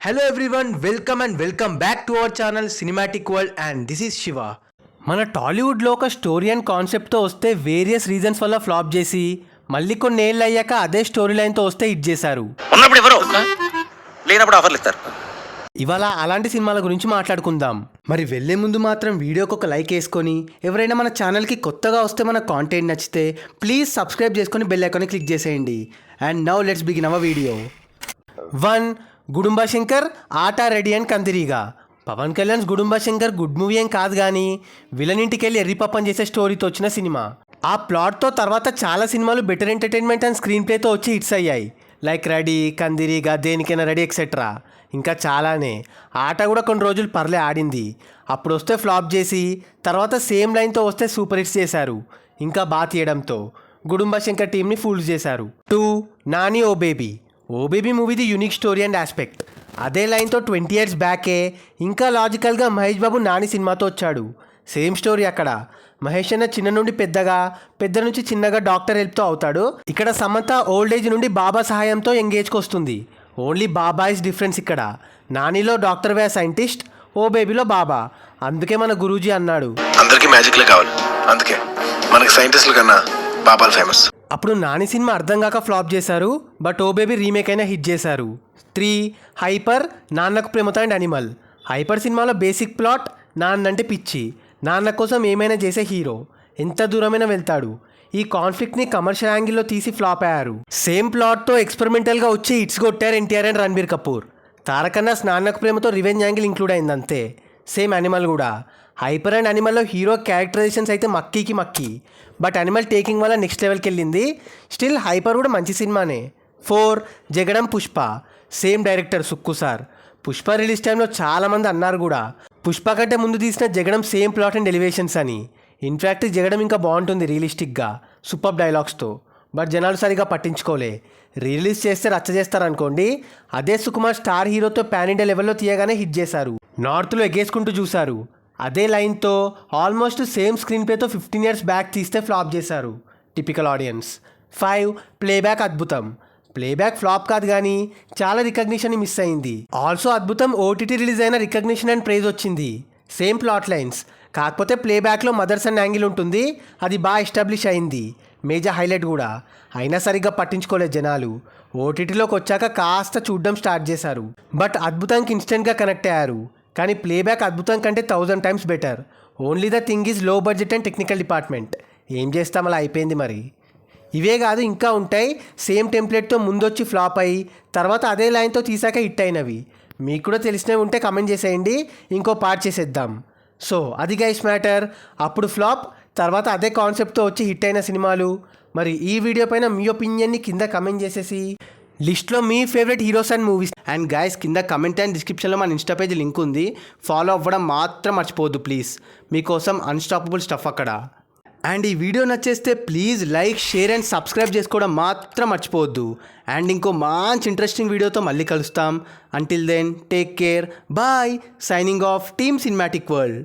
Hello everyone, welcome and welcome back to our channel Cinematic World and this is Shiva. మన టాలీవుడ్లో ఒక story and కాన్సెప్ట్తో వస్తే various reasons వల్ల flop చేసి మళ్ళీ కొన్ని ఏళ్ళు అయ్యాక అదే స్టోరీ లైన్తో వస్తే హిట్ చేశారు. ఉన్నప్పుడు ఎవరు లేనప్పుడు ఆఫర్లు ఇస్తారు. ఇవాళ అలాంటి సినిమాల గురించి మాట్లాడుకుందాం. మరి వెళ్ళే ముందు మాత్రం వీడియోకి ఒక లైక్ వేసుకొని ఎవరైనా మన ఛానల్కి కొత్తగా వస్తే మన కాంటెంట్ నచ్చితే ప్లీజ్ సబ్స్క్రైబ్ చేసుకొని బెల్ ఐకాన్ని క్లిక్ చేసేయండి. And now let's begin our video. 1. Gudumba Shankar Aata ready and Kandireega. Pawan Kalyan Gudumba Shankar good movie ఏం కాదు కానీ విలన్ ఇంటికి వెళ్ళి ఎర్రిపప్పని చేసే స్టోరీతో వచ్చిన సినిమా. ఆ ప్లాట్తో తర్వాత చాలా సినిమాలు బెటర్ ఎంటర్టైన్మెంట్ అండ్ స్క్రీన్ ప్లేతో వచ్చి హిట్స్ అయ్యాయి. లైక్ రెడీ, కందిరీగా, దేనికైనా రెడీ ఎక్సెట్రా. ఇంకా చాలానే. ఆట కూడా కొన్ని రోజులు పర్లే ఆడింది. అప్పుడు వస్తే ఫ్లాప్ చేసి తర్వాత సేమ్ లైన్తో వస్తే సూపర్ హిట్స్ చేశారు. ఇంకా బాగా తీయడంతో గుడుంబా శంకర్ టీంని ఫూల్ చేశారు. 2. Nani oh baby. Oh baby మూవీది యూనిక్ స్టోరీ అండ్ ఆస్పెక్ట్. అదే లైన్తో 20 years బ్యాకే ఇంకా లాజికల్గా మహేష్ బాబు నాని సినిమాతో వచ్చాడు. సేమ్ స్టోరీ అక్కడ. మహేష్ అన్న చిన్న నుండి పెద్దగా, పెద్ద నుంచి చిన్నగా డాక్టర్ హెల్ప్తో అవుతాడు. ఇక్కడ సమంత ఓల్డ్ ఏజ్ నుండి బాబా సహాయంతో యంగేజ్కి వస్తుంది. ఓన్లీ బాబా ఇస్ డిఫరెన్స్ ఇక్కడ. నానిలో డాక్టర్ వే సైంటిస్ట్, ఓ బేబీలో బాబా. అందుకే మన గురూజీ అన్నాడు అందరికీ మ్యాజిక్లే కావాలి, అందుకే మనకి సైంటిస్టుల కన్నా బాబాలు ఫేమస్. అప్పుడు నాని సినిమా అర్థం కాక ఫ్లాప్ చేశారు. బట్ ఓ బేబీ రీమేక్ అయినా హిట్ చేశారు. 3. Hyper, Nannaku Prematho and animal. Hyper సినిమాలో బేసిక్ ప్లాట్ నాన్నంటే పిచ్చి, నాన్న కోసం ఏమైనా చేసే హీరో, ఎంత దూరమైనా వెళ్తాడు. ఈ కాన్ఫ్లిక్ట్ని కమర్షియల్ యాంగిల్లో తీసి ఫ్లాప్ అయ్యారు. సేమ్ ప్లాట్తో ఎక్స్పెరిమెంటల్గా వచ్చి హిట్స్ కొట్టారు ఎన్టీఆర్ అండ్ రణబీర్ కపూర్. తారకన్నా నాన్నకు ప్రేమతో రివెంజ్ యాంగిల్ ఇంక్లూడ్ అయింది అంతే. సేమ్ అనిమల్ కూడా. హైపర్ అండ్ అనిమల్లో హీరో క్యారెక్టరైజేషన్స్ అయితే మక్కీ. బట్ అనిమల్ టేకింగ్ వల్ల నెక్స్ట్ లెవెల్కి వెళ్ళింది. స్టిల్ హైపర్ కూడా మంచి సినిమానే. 4. Jagadam Pushpa. Same director Sukku sir. Pushpa release టైంలో చాలామంది అన్నారు కూడా పుష్ప కంటే ముందు తీసిన Jagadam same plot and elevations అని. ఇన్ఫ్యాక్ట్ జగడం ఇంకా బాగుంటుంది రియలిస్టిక్గా, సూపర్ డైలాగ్స్తో. బట్ జనాలు సరిగా పట్టించుకోలే. రిలీజ్ చేస్తే రచ్చ చేస్తారనుకోండి. అదే సుకుమార్ స్టార్ హీరోతో పాన్ ఇండియా లెవెల్లో తీయగానే హిట్ చేశారు. నార్త్లో ఎగేసుకుంటూ చూశారు. అదే లైన్తో ఆల్మోస్ట్ సేమ్ స్క్రీన్ ప్లేతో 15 years బ్యాక్ తీస్తే ఫ్లాప్ చేశారు typical audience. 5. Playback Adbhutam. Playback flop కాదు కానీ చాలా రికగ్నిషన్ మిస్ అయింది. ఆల్సో అద్భుతం ఓటీటీ రిలీజ్ అయిన రికగ్నిషన్ అండ్ ప్రైజ్ వచ్చింది. సేమ్ ప్లాట్ లైన్స్, కాకపోతే ప్లేబ్యాక్లో మదర్స్ అండ్ యాంగిల్ ఉంటుంది. అది బాగా ఎస్టాబ్లిష్ అయింది, మేజర్ హైలైట్ కూడా. అయినా సరిగ్గా పట్టించుకోలేదు జనాలు. ఓటీటీలోకి వచ్చాక కాస్త చూడడం స్టార్ట్ చేశారు. బట్ అద్భుతానికి ఇన్స్టెంట్గా కనెక్ట్ అయ్యారు. కానీ ప్లేబ్యాక్ అద్భుతం కంటే 1000 times better. Only the thing is low budget and technical department. ఏం చేస్తాం, అలా అయిపోయింది మరి. ఇవే కాదు ఇంకా ఉంటాయి సేమ్ టెంప్లెట్తో ముందొచ్చి ఫ్లాప్ అయ్యి తర్వాత అదే లైన్తో తీసాక హిట్ అయినవి. మీకు కూడా తెలిసినవి ఉంటే కమెంట్ చేసేయండి, ఇంకో పార్ట్ చేసేద్దాం. సో అది గైస్ మ్యాటర్. అప్పుడు ఫ్లాప్, తర్వాత అదే కాన్సెప్ట్తో వచ్చి హిట్ అయిన సినిమాలు. మరి ఈ వీడియో పైన మీ ఒపీనియన్ని కింద కమెంట్ చేసేసి లిస్ట్లో మీ favourite heroes and movies. And guys కింద కమెంట్ అండ్ డిస్క్రిప్షన్లో మన ఇన్స్టా పేజ్ లింక్ ఉంది, ఫాలో అవ్వడం మాత్రం మర్చిపోవద్దు ప్లీజ్. మీకోసం అన్స్టాపబుల్ స్టఫ్ అక్కడ. అండ్ ఈ వీడియో నచ్చేస్తే please like, share and subscribe చేసుకోవడం మాత్రం మర్చిపోవద్దు. అండ్ ఇంకో మంచి ఇంట్రెస్టింగ్ వీడియోతో మళ్ళీ కలుస్తాం. Until then take care, bye. Signing off team cinematic world.